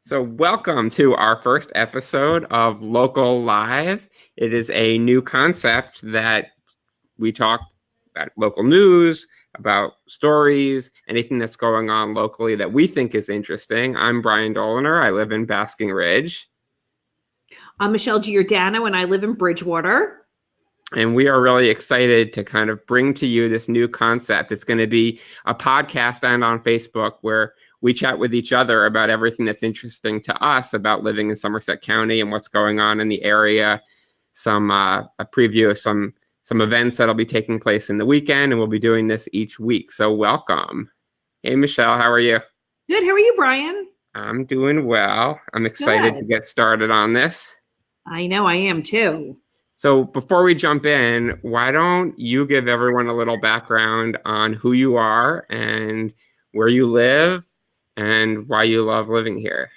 So, welcome to our first episode of Local Live. It is a new concept that we talk about local news, about stories, anything that's going on locally that we think is interesting. I'm Brian Doliner. I live in Basking Ridge. I'm Michelle Giordano, and I live in Bridgewater. And we are really excited to kind of bring to you this new concept. It's going to be a podcast and on Facebook where we chat with each other about everything that's interesting to us about living in Somerset County and what's going on in the area. A preview of some events that'll be taking place in the weekend, and we'll be doing this each week. So welcome. Hey, Michelle, how are you? Good. How are you, Brian? I'm doing well. I'm excited to get started on this. I know I am too. So before we jump in, why don't you give everyone a little background on who you are and where you live and why you love living here?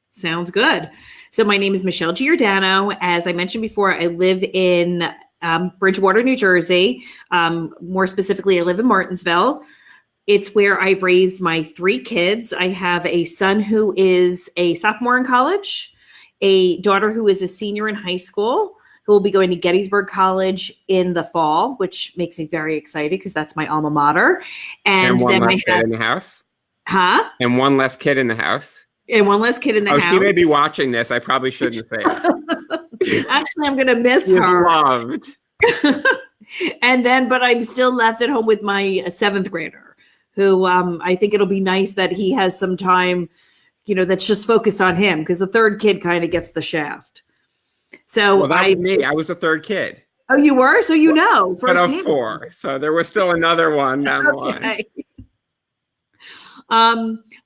Sounds good. So my name is Michelle Giordano. As I mentioned before, I live in Bridgewater, New Jersey. More specifically, I live in Martinsville. It's where I've raised my 3 kids. I have a son who is a sophomore in college, a daughter who is a senior in high school, who will be going to Gettysburg College in the fall, which makes me very excited because that's my alma mater. And one then less kid in the house. Huh? And one less kid in the house. And one less kid in the house. She may be watching this. I probably shouldn't say it. Actually, I'm going to miss her. Loved. But I'm still left at home with my 7th grader, who I think it'll be nice that he has some time, that's just focused on him, because the 3rd kid kind of gets the shaft. So that was me. I was the 3rd kid. Oh, you were? So But of 4. So there was still another one down the line.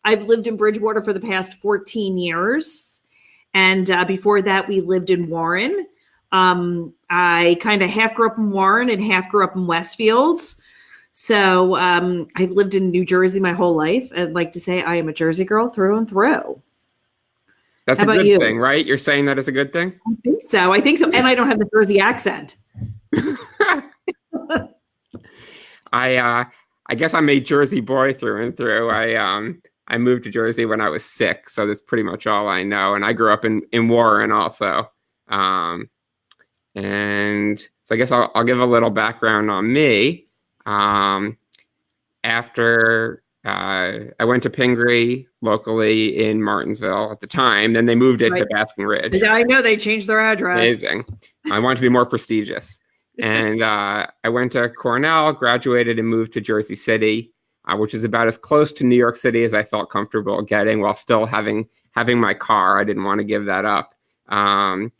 I've lived in Bridgewater for the past 14 years. And before that, we lived in Warren. I kind of half grew up in Warren and half grew up in Westfield. So I've lived in New Jersey my whole life. I'd like to say I am a Jersey girl through and through. That's a good thing, right? You're saying that is a good thing? I think so. And I don't have the Jersey accent. I guess I'm a Jersey boy through and through. I moved to Jersey when I was 6, so that's pretty much all I know. And I grew up in Warren also. And so I guess I'll give a little background on me. After I went to Pingree locally in Martinsville at the time, then they moved it to Basking Ridge. Yeah, I know they changed their address. Amazing. I wanted to be more prestigious. And I went to Cornell, graduated, and moved to Jersey City, which is about as close to New York City as I felt comfortable getting while still having my car. I didn't want to give that up. And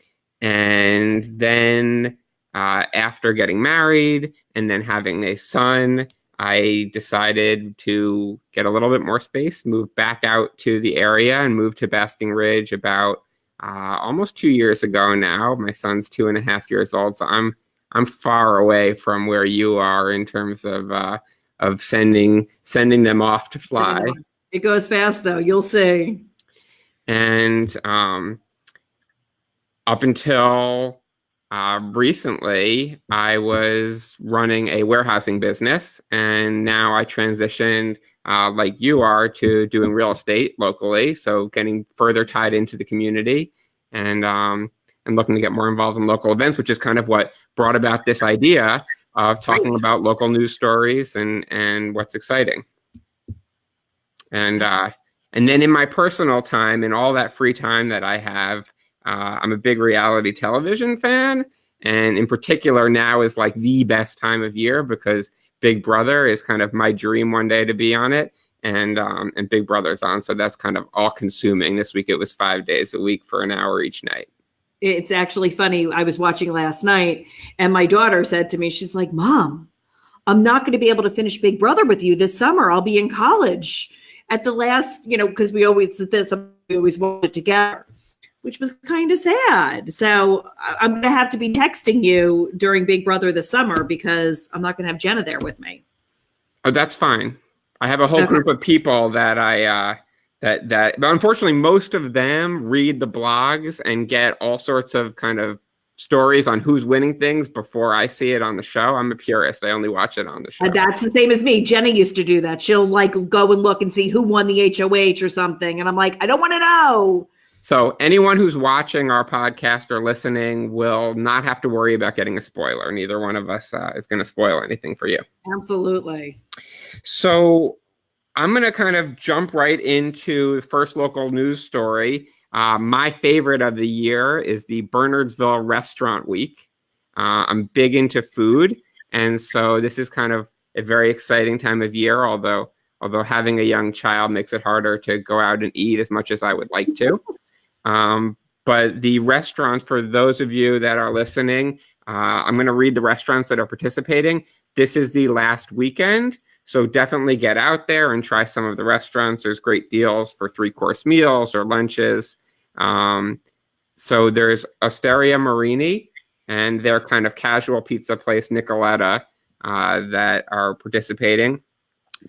then after getting married and then having a son, I decided to get a little bit more space, move back out to the area, and move to Basking Ridge about almost 2 years ago now. My son's 2.5 years old, so I'm far away from where you are in terms of sending them off to fly. It goes fast though, you'll see. And up until recently, I was running a warehousing business, and now I transitioned, like you are, to doing real estate locally. So getting further tied into the community and looking to get more involved in local events, which is kind of what brought about this idea of talking about local news stories and what's exciting. And then in my personal time and all that free time that I have, I'm a big reality television fan. And in particular, now is like the best time of year because Big Brother is kind of my dream one day to be on it. And Big Brother's on. So that's kind of all consuming. This week, it was 5 days a week for an hour each night. It's actually funny. I was watching last night and my daughter said to me, she's like, Mom, I'm not going to be able to finish Big Brother with you this summer. I'll be in college at the last, because we always watch it together, which was kind of sad. So I'm going to have to be texting you during Big Brother this summer because I'm not going to have Jenna there with me. Oh, that's fine. I have a whole group of people that but unfortunately, most of them read the blogs and get all sorts of kind of stories on who's winning things before I see it on the show. I'm a purist. I only watch it on the show. That's the same as me. Jenna used to do that. She'll like go and look and see who won the HOH or something. And I'm like, I don't want to know. So anyone who's watching our podcast or listening will not have to worry about getting a spoiler. Neither one of us is going to spoil anything for you. Absolutely. So I'm going to kind of jump right into the first local news story. My favorite of the year is the Bernardsville Restaurant Week. I'm big into food, and so this is kind of a very exciting time of year, although having a young child makes it harder to go out and eat as much as I would like to. But the restaurants, for those of you that are listening, I'm going to read the restaurants that are participating. This is the last weekend, so definitely get out there and try some of the restaurants. There's great deals for 3-course meals or lunches. So there's Osteria Marini and their kind of casual pizza place, Nicoletta, that are participating.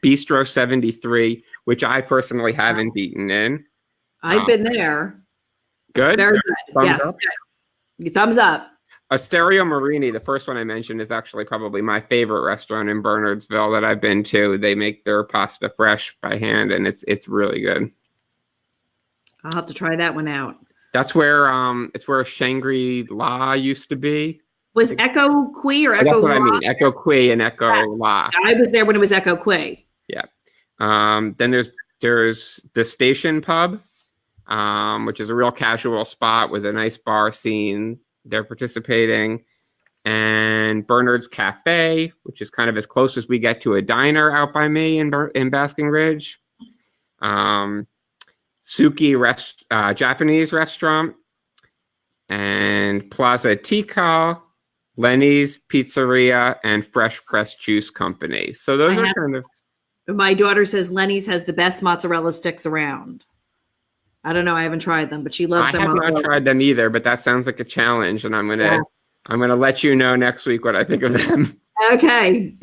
Bistro 73, which I personally haven't eaten in. I've been there. Good. Very good. Thumbs Yes. up. Thumbs up. Osteria Marini, the first one I mentioned, is actually probably my favorite restaurant in Bernardsville that I've been to. They make their pasta fresh by hand, and it's really good. I'll have to try that one out. That's where it's where Shangri-La used to be. Was Echo Qui or That's Echo what I La? mean. Echo Qui and Echo La. I was there when it was Echo Qui. Yeah. Then there's the Station Pub, which is a real casual spot with a nice bar scene. They're participating. And Bernard's Cafe, which is kind of as close as we get to a diner out by me in Basking Ridge. Suki Japanese restaurant. And Plaza Tikal, Lenny's Pizzeria, and Fresh Pressed Juice Company. So those are kind of... My daughter says Lenny's has the best mozzarella sticks around. I don't know. I haven't tried them, but she loves them. I have not tried them either, but that sounds like a challenge, and I'm gonna let you know next week what I think of them. Okay.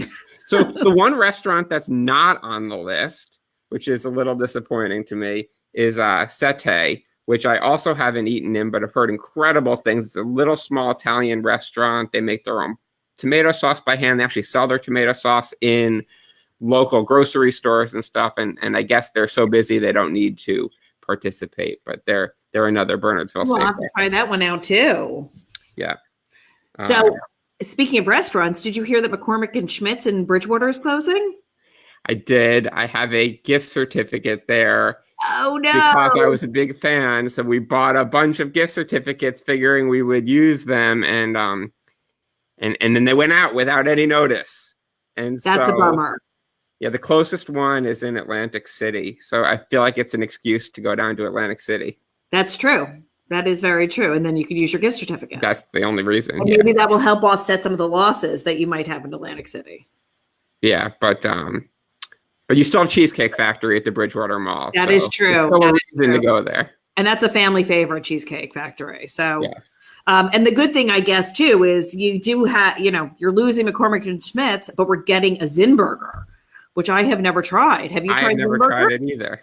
So the one restaurant that's not on the list, which is a little disappointing to me, is Sette, which I also haven't eaten in, but I've heard incredible things. It's a little small Italian restaurant. They make their own tomato sauce by hand. They actually sell their tomato sauce in local grocery stores and stuff, and I guess they're so busy they don't need to participate, but they're another Bernardsville Well, I'll have to try that one out too. Yeah. So speaking of restaurants, did you hear that McCormick and Schmidt's in Bridgewater is closing? I did. I have a gift certificate there. Oh no! Because I was a big fan, so we bought a bunch of gift certificates, figuring we would use them, and then they went out without any notice. And that's a bummer. Yeah, the closest one is in Atlantic City, so I feel like it's an excuse to go down to Atlantic City. That's true. That is very true. And then you could use your gift certificate. That's the only reason. And maybe that will help offset some of the losses that you might have in Atlantic City. Yeah, but you still have Cheesecake Factory at the Bridgewater Mall. That is true. Still a reason to go there. And that's a family favorite, Cheesecake Factory. So, yes. And the good thing, I guess, too, is you do have, you're losing McCormick and Schmidt's, but we're getting a Zinburger, which I have never tried. Have you tried? I've never tried it either.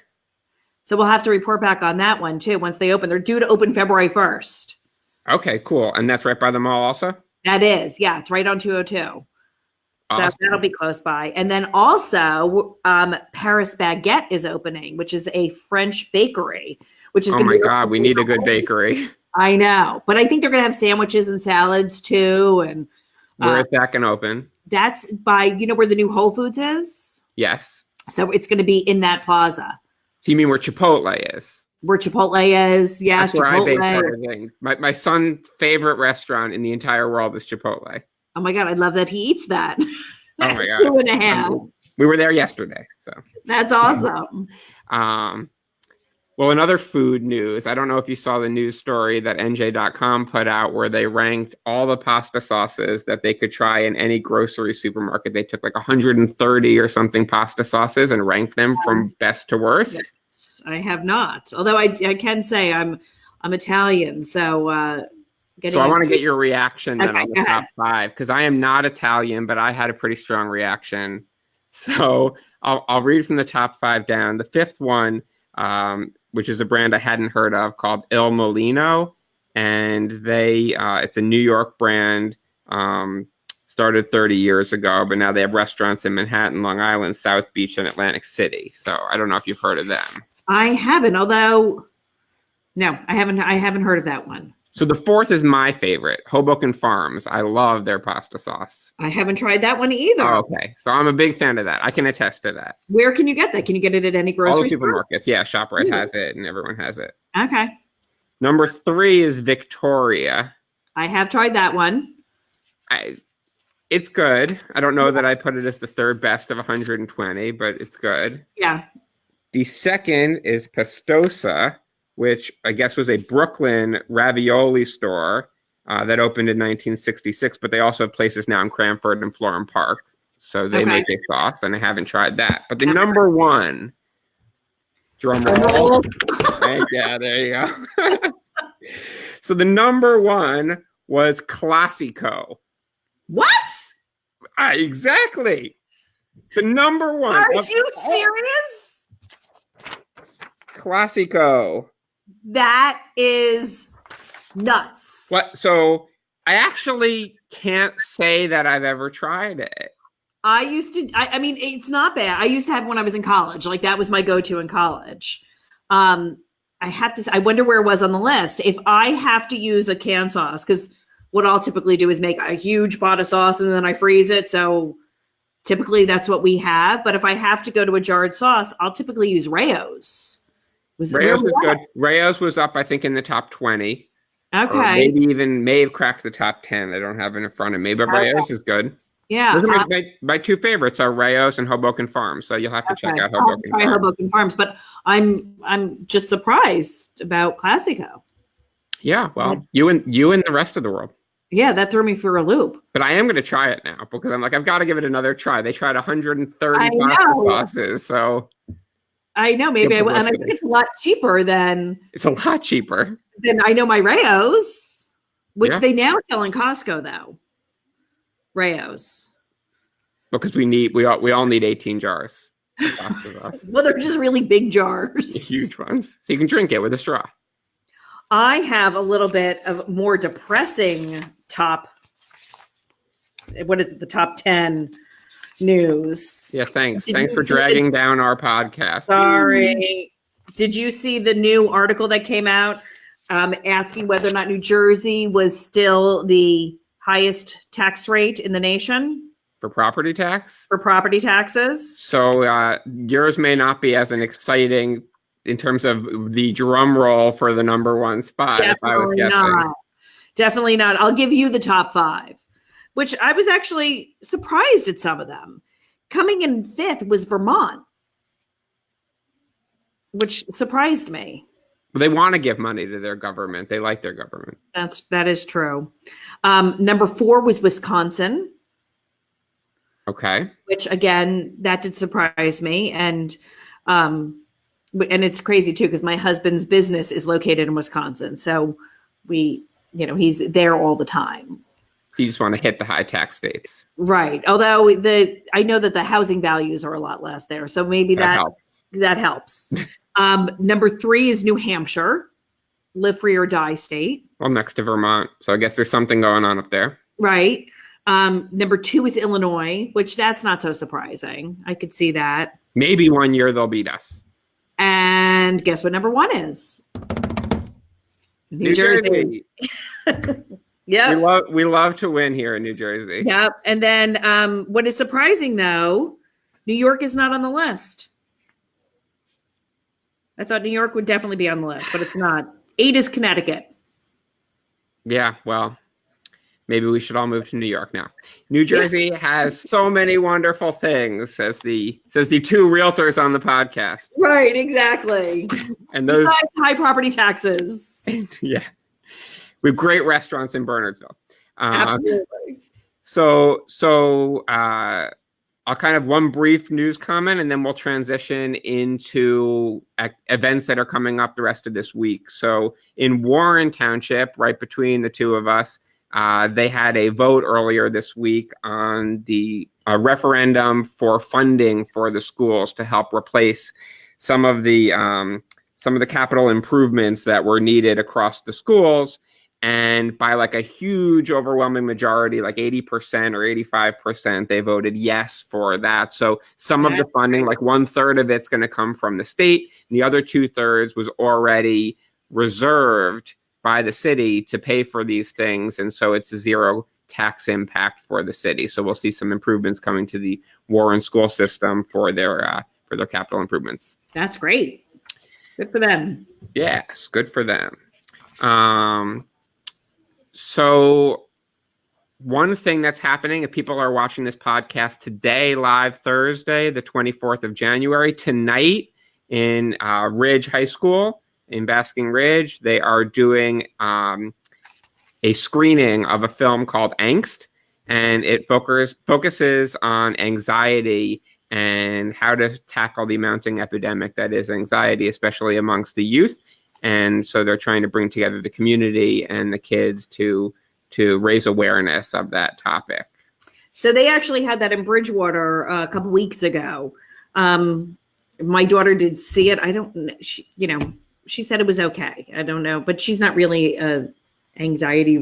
So we'll have to report back on that one too once they open. They're due to open February 1st. Okay, cool. And that's right by the mall also? That is. Yeah, it's right on 202. Awesome. So that'll be close by. And then also Paris Baguette is opening, which is a French bakery, which is oh my God, we need a good bakery. I know. But I think they're going to have sandwiches and salads too. And where is that going to open? That's by, where the new Whole Foods is? Yes. So it's going to be in that plaza. So you mean where Chipotle is? Where Chipotle is, yes. That's where Chipotle. I base everything. My son's favorite restaurant in the entire world is Chipotle. Oh my God, I love that he eats that. Oh my God. 2.5. We were there yesterday. So that's awesome. Well, in other food news, I don't know if you saw the news story that NJ.com put out where they ranked all the pasta sauces that they could try in any grocery supermarket. They took like 130 or something pasta sauces and ranked them from best to worst. Yes, I have not. Although I can say I'm Italian, so I want to get your reaction then okay, on the top 5, because I am not Italian, but I had a pretty strong reaction. So I'll read from the top 5 down. The 5th one, which is a brand I hadn't heard of, called Il Molino, and it's a New York brand, started 30 years ago, but now they have restaurants in Manhattan, Long Island, South Beach, and Atlantic City. So I don't know if you've heard of them. I haven't, although No, I haven't heard of that one. So the fourth is my favorite, Hoboken Farms. I love their pasta sauce. I haven't tried that one either. Oh, okay. So I'm a big fan of that. I can attest to that. Where can you get that? Can you get it at any grocery All the store? supermarkets. Yeah, ShopRite has it and everyone has it. Okay. Number 3 is Victoria. I have tried that one. It's good. I don't know that I put it as the third best of 120, but it's good. Yeah. The second is Pastosa, which I guess was a Brooklyn ravioli store that opened in 1966, but they also have places now in Cranford and Florham Park. So they make a sauce, and I haven't tried that. But the number one, drum roll. Yeah, there you go. So the number one was Classico. What? Exactly. The number one. Are you serious? Classico. That is nuts. What? So I actually can't say that I've ever tried it. I mean, it's not bad. I used to have when I was in college. Like that was my go-to in college. I have to say, I wonder where it was on the list. If I have to use a canned sauce, because what I'll typically do is make a huge pot of sauce and then I freeze it. So typically that's what we have. But if I have to go to a jarred sauce, I'll typically use Rayo's. Rayo's was good. Rayo's was up, I think, in the top 20. Okay. Maybe may have cracked the top 10. I don't have it in front of me, but Rayo's is good. Yeah. Those are my two favorites are Rayo's and Hoboken Farms. So you'll have to check out Hoboken Farms. Hoboken Farms, but I'm just surprised about Classico. Yeah, well, you and the rest of the world. Yeah, that threw me for a loop. But I am going to try it now because I'm like, I've got to give it another try. They tried 130 pasta sauces, so I know maybe I will, and I think it's a lot cheaper than. It's a lot cheaper than I know my Rayo's, which they now sell in Costco though. Rayo's. Because we all need 18 jars. Well, they're just really big jars, huge ones, so you can drink it with a straw. I have a little bit of more depressing top. What is it? The top 10 news. Yeah, thanks. Thanks for dragging down our podcast. Sorry. Did you see the new article that came out asking whether or not New Jersey was still the highest tax rate in the nation? For property tax? For property taxes. So yours may not be as an exciting in terms of the drum roll for the number one spot. Definitely if I was guessing. not. Definitely not. I'll give you the top 5, which I was actually surprised at some of them. Coming in 5th was Vermont, which surprised me. Well, they want to give money to their government. They like their government. That is true. Number 4 was Wisconsin. Okay. Which again, that did surprise me. And it's crazy too, because my husband's business is located in Wisconsin. So he's there all the time. You just want to hit the high tax states. Right. Although I know that the housing values are a lot less there. So maybe that helps. Number 3 is New Hampshire, live free or die state. Well, next to Vermont. So I guess there's something going on up there. Right. Number 2 is Illinois, which that's not so surprising. I could see that. Maybe one year they'll beat us. And guess what number 1 is? New Jersey. Yeah. We love to win here in New Jersey. Yep. And then what is surprising though, New York is not on the list. I thought New York would definitely be on the list, but it's not. 8 is Connecticut. Yeah, well, maybe we should all move to New York now. New Jersey has so many wonderful things, says the 2 realtors on the podcast. Right, exactly. And those high property taxes. Yeah. We have great restaurants in Bernardsville. Absolutely. So I'll kind of one brief news comment, and then we'll transition into events that are coming up the rest of this week. So in Warren Township, right between the two of us, they had a vote earlier this week on the referendum for funding for the schools to help replace some of the capital improvements that were needed across the schools. And by like a huge overwhelming majority, like 80% or 85%, they voted yes for that. So some of the funding, like 1/3 of it's going to come from the state. And the other 2/3 was already reserved by the city to pay for these things. And so it's a zero tax impact for the city. So we'll see some improvements coming to the Warren school system for their capital improvements. That's great. Good for them. Yes, good for them. So one thing that's happening, if people are watching this podcast today, live Thursday, the 24th of January, tonight in Ridge High School in Basking Ridge, they are doing a screening of a film called Angst, and it focuses on anxiety and how to tackle the mounting epidemic that is anxiety, especially amongst the youth. And so they're trying to bring together the community and the kids to raise awareness of that topic. So they actually had that in Bridgewater a couple weeks ago. My daughter did see it. I don't, she said it was okay. I don't know, but she's not really a anxiety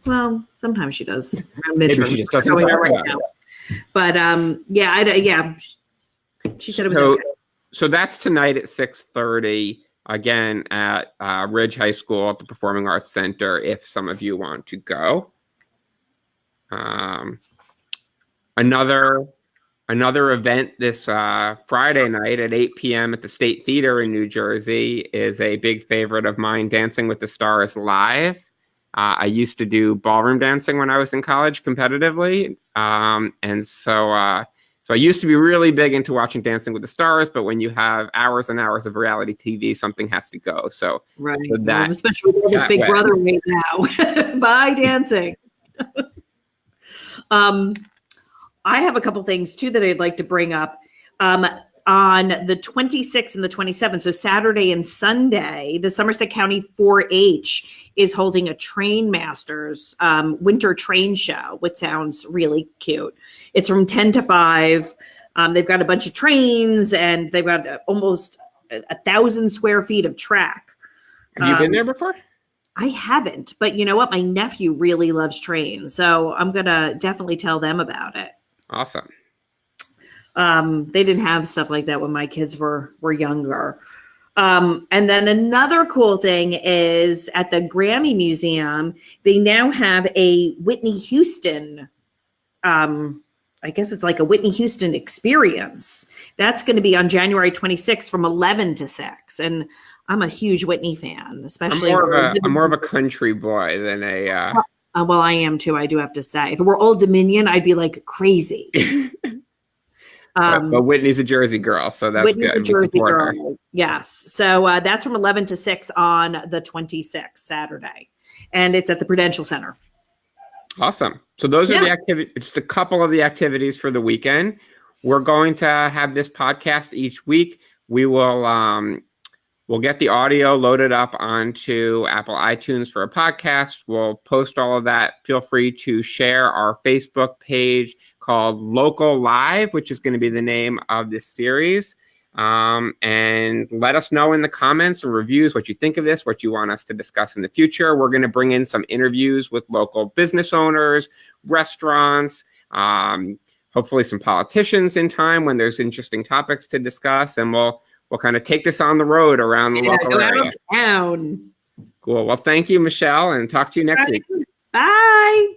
well, sometimes she does. Maybe she just doesn't talk right about now. it. But she said it was okay. So that's tonight at 6:30, again at Ridge High School at the Performing Arts Center, if some of you want to go. Another event this Friday night at 8 p.m. at the State Theater in New Jersey is a big favorite of mine, Dancing with the Stars Live. I used to do ballroom dancing when I was in college competitively. And so I used to be really big into watching Dancing with the Stars, but when you have hours and hours of reality TV, something has to go. So, right. So that, especially with this Big Brother right now. Bye dancing. I have a couple things too that I'd like to bring up. On the 26th and the 27th, so Saturday and Sunday, the Somerset County 4-H is holding a Train Masters winter train show, which sounds really cute. It's from 10 to 5. They've got a bunch of trains and they've got almost 1,000 square feet of track. Have you been there before? I haven't, but you know what? My nephew really loves trains, so I'm going to definitely tell them about it. Awesome. They didn't have stuff like that when my kids were younger. And then another cool thing is at the Grammy Museum, they now have a Whitney Houston, I guess it's like a Whitney Houston experience. That's going to be on January 26th from 11 to 6. And I'm a huge Whitney fan, especially. I'm more of a country boy than a. Well, I am too. I do have to say, if it were Old Dominion, I'd be like crazy. But Whitney's a Jersey girl, so that's Whitney's good. a Jersey girl. Yes. So that's from 11 to 6 on the 26th, Saturday. And it's at the Prudential Center. Awesome. So those are the activities, just a couple of the activities for the weekend. We're going to have this podcast each week. We will we'll get the audio loaded up onto Apple iTunes for a podcast. We'll post all of that. Feel free to share our Facebook page called Local Live, which is going to be the name of this series. And let us know in the comments and reviews what you think of this, what you want us to discuss in the future. We're going to bring in some interviews with local business owners, restaurants, hopefully some politicians in time when there's interesting topics to discuss. And we'll kind of take this on the road around the local area. Town. Cool. Well, thank you, Michelle, and talk to you next week. Bye.